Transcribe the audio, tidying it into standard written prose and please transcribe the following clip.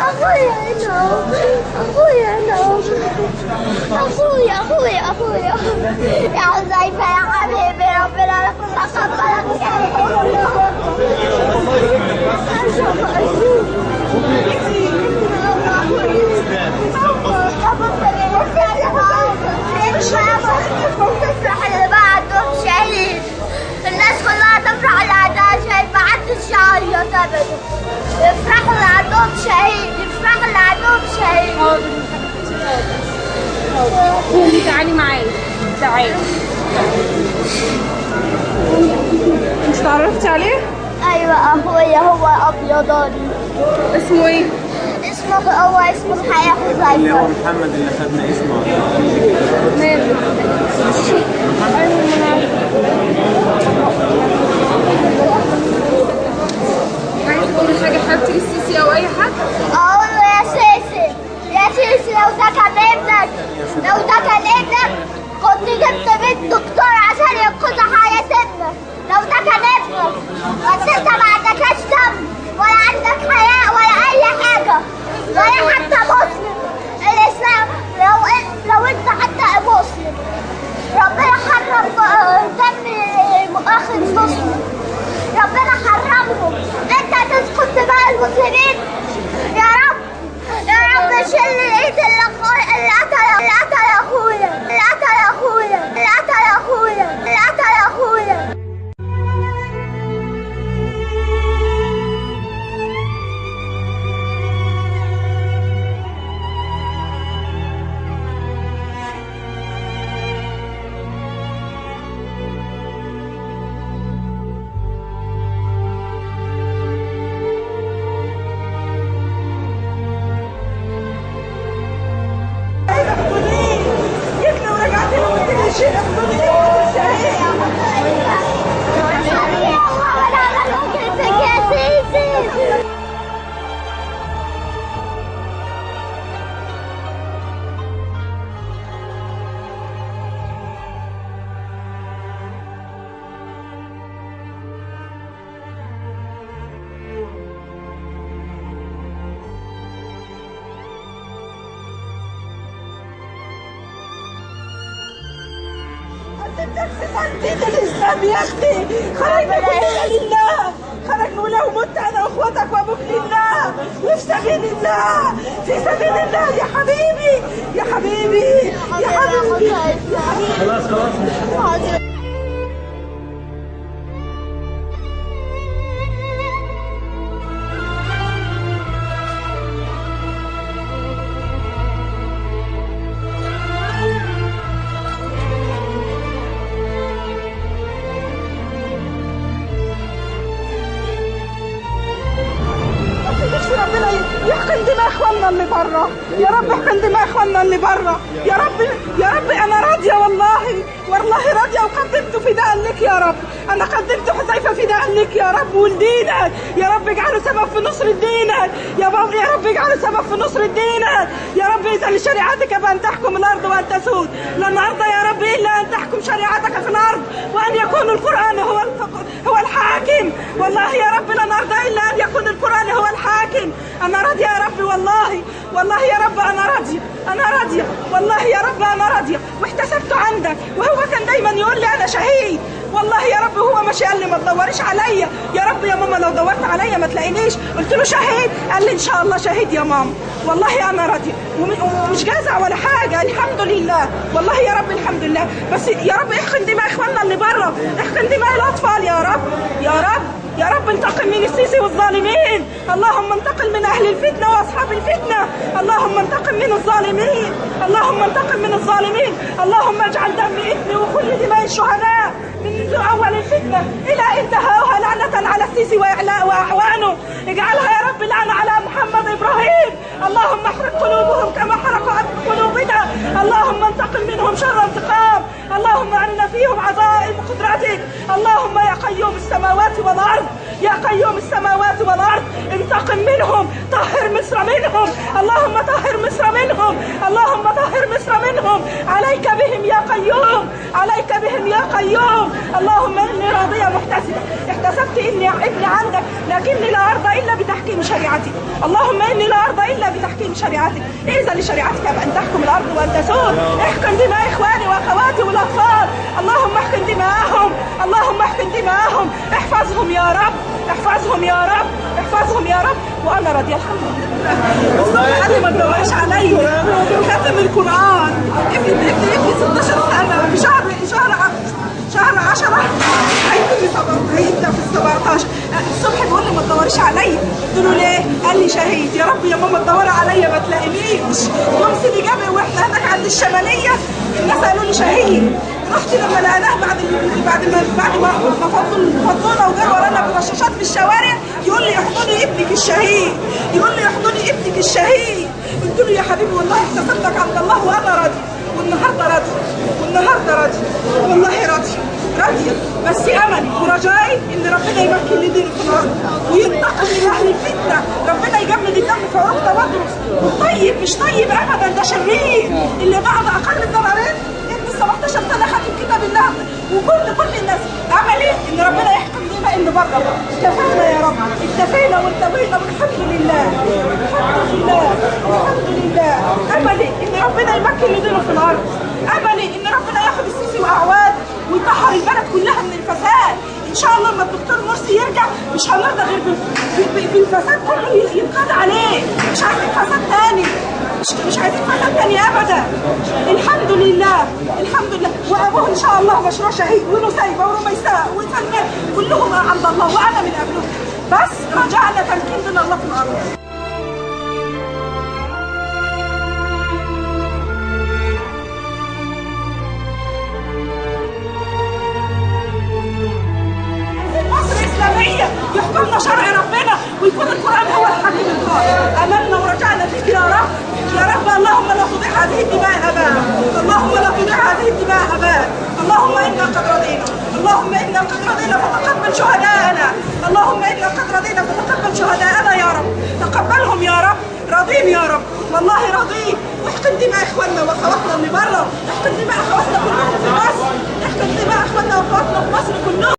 أخويا هنا، أخويا هنا، أخويا يا حذيفة يا حبيبي، ربنا يكون تقبلك تفرح اللي بعده شهيد، الناس كلها تفرح اللي عندها شهيد، ما حدش يعيط ابدا. يفرحوا اللي عندهم شهيد، يفرحوا اللي عندهم شهيد. قومي تعالي معايا، تعالي. انت اتعرفتي عليه؟ ايوه اخويا، هو ابيضاني. اسمه ايه؟ اسمه الحياة حذيفة. اللي هو محمد اللي خدنا اسمه. ماله؟ عايز تقولي حاجة حبيبتي للسيسي أو أي حد؟ اقول له يا سيسي، يا سيسي لو ده كان ابنك، كنت جبت بنت دكتور عشان ينقذ حياة ابنك. لو ده كان ابنك، بس انت ما عندكش دم ولا عندك حياة ولا أي حاجة، ولا حتى مسلم. الإسلام لو انت حتى مسلم، ربنا حرم دم أخ المسلم، ربنا حرمهم. انت تسقط دماء المسلمين. يا رب شيل الايد اللي قتل اخويا. دين الاسلام يا اختي، خرجنا كلنا لله، خرجنا ولو مت انا واخواتك وابوك لله، وفي سبيل الله، في سبيل الله يا حبيبي يا حبيبي يا حبيبي. خلاص يحقن دماء اخواننا اللي برا، يا رب احقن دماء اخواننا اللي برا، يا رب انا راضيه والله راضيه، وقدمت فداء لك يا رب، انا قدمت حذيفه فداء لك يا رب ولدينك، يا رب اجعله سبب في نصر دينك، يا رب اجعله سبب في نصر دينك، يا رب اذا لشريعتك بان تحكم الارض وان تسود، لن ارضى يا رب الا ان تحكم شريعتك في الارض وان يكون القران هو الحاكم، والله يا رب لن ارضى الا ان يكون القران هو الحاكم. انا راضيه يا رب والله يا رب انا راضيه والله يا رب انا راضيه، واحتسبت عندك، وهو كان دايما يقول لي انا شهيد، والله يا رب هو ماشي قال لي ما تدوريش عليا، يا رب يا ماما لو دورت عليا ما تلاقينيش، قلت له شهيد، قال لي ان شاء الله شهيد يا ماما، والله انا راضيه ومش جازع ولا حاجه، الحمد لله، والله يا رب الحمد لله، بس يا رب احقن دماء اخواننا اللي بره، احقن دماء الاطفال يا رب، يا رب انتقم من السيسي والظالمين، اللهم انتقم من اهل الفتنه واصحاب الفتنه، اللهم انتقم من الظالمين، اللهم انتقم من الظالمين، اللهم اجعل دم ابني وكل دماء الشهداء منذ اول الفتنه الى انتهاؤها لعنه على السيسي واعوانه، اجعلها يا رب لعنه على محمد ابراهيم، اللهم احرق قلوبهم كما حرقوا قلوبنا، اللهم انتقم منهم شر انتقام، اللهم ارنا فيهم عظائم قدرتك، اللهم يا قيوم السماوات والارض، يا قيوم السماوات والارض انتقم منهم، طهر مصر منهم، اللهم طهر مصر منهم، اللهم طهر مصر منهم، عليك بهم يا قيوم، عليك بهم يا قيوم، اللهم اني راضيه محتسبه، كسبت ابني عندك، لكني لا ارضى الا بتحكيم شريعتك. اللهم اني لا ارضى الا بتحكيم شريعتك. اذن لشريعتك بان تحكم الارض وان تسود. احكم دماء اخواني واخواتي والاطفال، اللهم احكم دماءهم، اللهم احكم دماءهم. احفظهم يا رب، احفظهم يا رب، احفظهم يا رب. وانا راضيه الحمد لله. الصبح قال لي ما تدورش عليا، ختم القران. ابني 16 سنه في شهر 10 هيبدا في ال 17. الصبح بيقول لي ما تدوريش عليا، قلت له ليه؟ قال لي شهيد. يا رب يا ماما تدوري عليا ما تلاقينيش. يوم سيدي جابر واحنا هناك عند الشماليه الناس قالوا لي شهيد. رحت لما لقيناه بعد ما فضونا وجروا ورانا برشاشات في الشوارع يقول لي احضني ابنك الشهيد، يقول لي احضني ابنك الشهيد. قلت له يا حبيبي والله احتسبتك عند الله وانا راضي، والنهارده راضي، والنهارده راضي، والله راضيه. بس املي ورجائي ان ربنا يمكن لي دينه في الارض وينتقم من اهل الفتنه. ربنا يجمد الدم في عروق تبدرس. والطيب مش طيب ابدا، ده شرير اللي بعد اقل الضررين 17 سنه خاتم كتاب الله. وكل الناس املي ان ربنا يحكم دماء اللي بره. اكتفينا يا رب، اكتفينا وانتهينا والحمد لله، الحمد لله، الحمد لله. املي ان ربنا يمكن لدينه في الارض. املي ان ربنا ياخد السيسي واعواد ويطهر البلد كلها من الفساد. ان شاء الله لما الدكتور مرسي يرجع مش هنرضى غير بالفساد كله ينقضى عليه. مش عايزين فساد تاني، مش عايزين فساد تاني ابدا. الحمد لله، الحمد لله. وابوه ان شاء الله مشروع شهيد، ونسيبه ورميساء وسلمان كلهم عند الله وانا من قبلهم. بس رجعنا تمكين من الله في الارض. يحكمنا شرع ربنا ويكون القرآن هو الحكيم القائم. أملنا ورجعنا فيك يا رب، يا رب. اللهم لا تضيع هذه الدماء هباء، اللهم لا تضيع هذه الدماء هباء. اللهم إنا قد رضينا، اللهم إنا قد رضينا فتقبل شهداءنا، اللهم إنا قد رضينا فتقبل شهداءنا يا رب. تقبلهم يا رب، راضين يا رب، والله راضين. واحقن دماء إخواننا وأخواتنا اللي بره، احقن دماء أخواتنا كلهم في مصر، احقن دماء إخواننا وأخواتنا في مصر كلهم.